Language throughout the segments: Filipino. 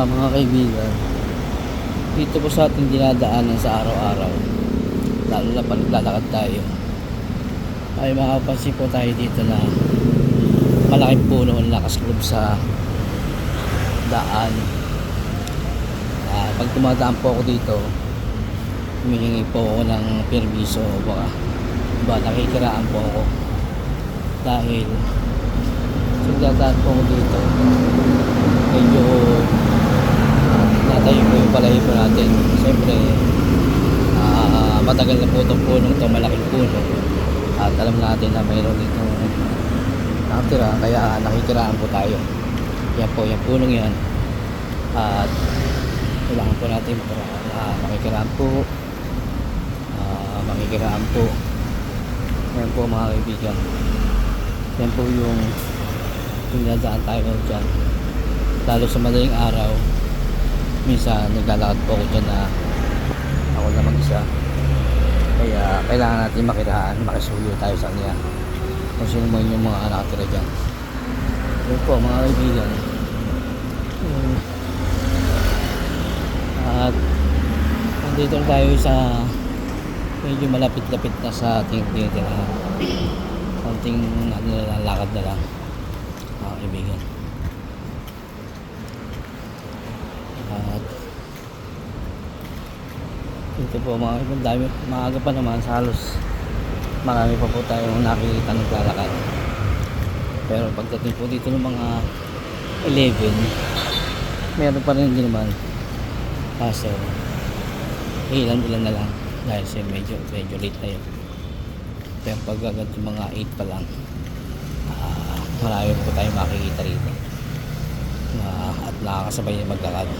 Mga kaibigan, dito po sa ating dinadaanan sa araw-araw, lalo na pag naglalakad tayo, ay makapansin po tayo dito na malaking puno ang nakaslob sa daan. Pag tumadaan po ako dito, humihingi po ako ng permiso, baka nakikiraan po ako dahil dadaan po ako dito, medyo natayo po yung balahibo natin. Siyempre matagal na po itong punong ito, malaking puno, at alam natin na mayroon ditong nakatira, kaya nakikiraan po tayo. Yan po, yung punong yan, at kailangan po natin makikiraan po, makikiraan po. Yan po mga kaibigan, yan po yung dinadaan tayo dyan, lalo sa madaling araw. Minsan naglalakad po ako dyan na ako na mag-isa, kaya kailangan natin makiraan, makisuyo tayo sa kanya kung sino man yung mga nakatira dyan. Yan po mga kaibigan. At nandito tayo sa medyo malapit-lapit na sa ating tinitirahan. Konting lakad na lang mga kaibigan. At ito po mga kaibigan, dami, maaga pa naman, halos marami pa po tayong nakikita naglalakad. Pero pagdating po dito ng mga 11, meron pa rin din naman, kaso ilan na lang dahil siya medyo late na yun. Pero pag agad yung mga 8 pa lang, marami po tayong makikita rito, at nakakasabay yung maglalakad.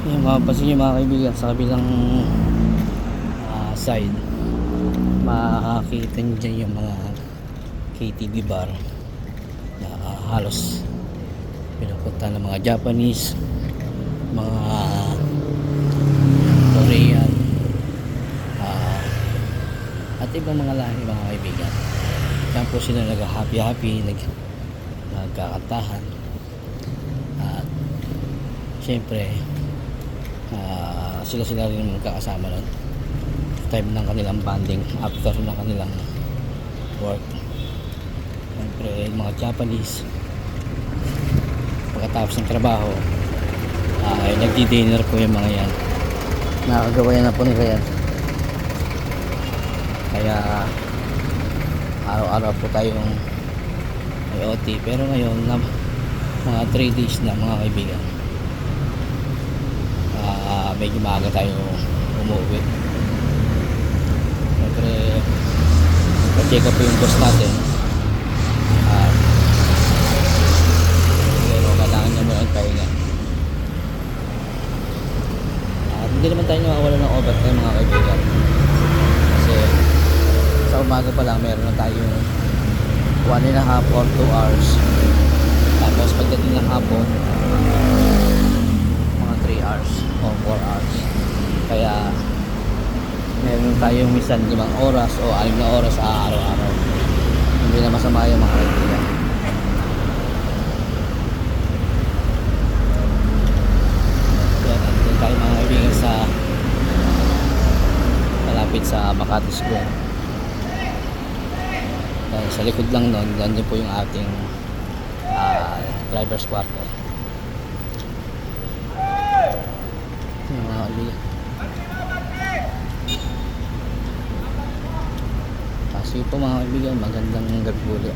Yung mapapansin nyo mga kaibigan, sa kabilang side, makakita nyo dyan yung mga KTV bar na halos pinupunta ng mga Japanese, mga Korean, at ibang mga lahi mga kaibigan. Diyan po sila nag-happy, nagkakantahan, at syempre sila rin magkakasama nun time ng kanilang banding after ng kanilang work. Syempre mga Japanese, pagkatapos ng trabaho ay nagdi-dinner po yung mga yan. Nakagawa yan na po nila yan, kaya araw-araw po tayong may OT. Pero ngayon na mga 3 days na mga kaibigan, medyo maaga tayo umuwi. Siyempre pa-check up po yung boss natin, pero kailangan niya muna ang pahinga. At hindi naman tayo nawawala ng overtime mga kaibigan, kasi sa umaga pa lang meron na tayong 1.5 or 2 hours. Tapos pagdating ng hapon, mga 3 hours o 4 hours. Kaya meron tayong minsan 5 oras o 6 na oras sa araw-araw. Hindi na masama yung mga kaibigan. Kaya nandun tayo mga kaibigan sa malapit sa Makati Square. Dahil sa likod lang nun, dyan po yung ating driver's quarter. Yung mga kaibigan, kasi po mga kaibigan, magandang gabi ulit.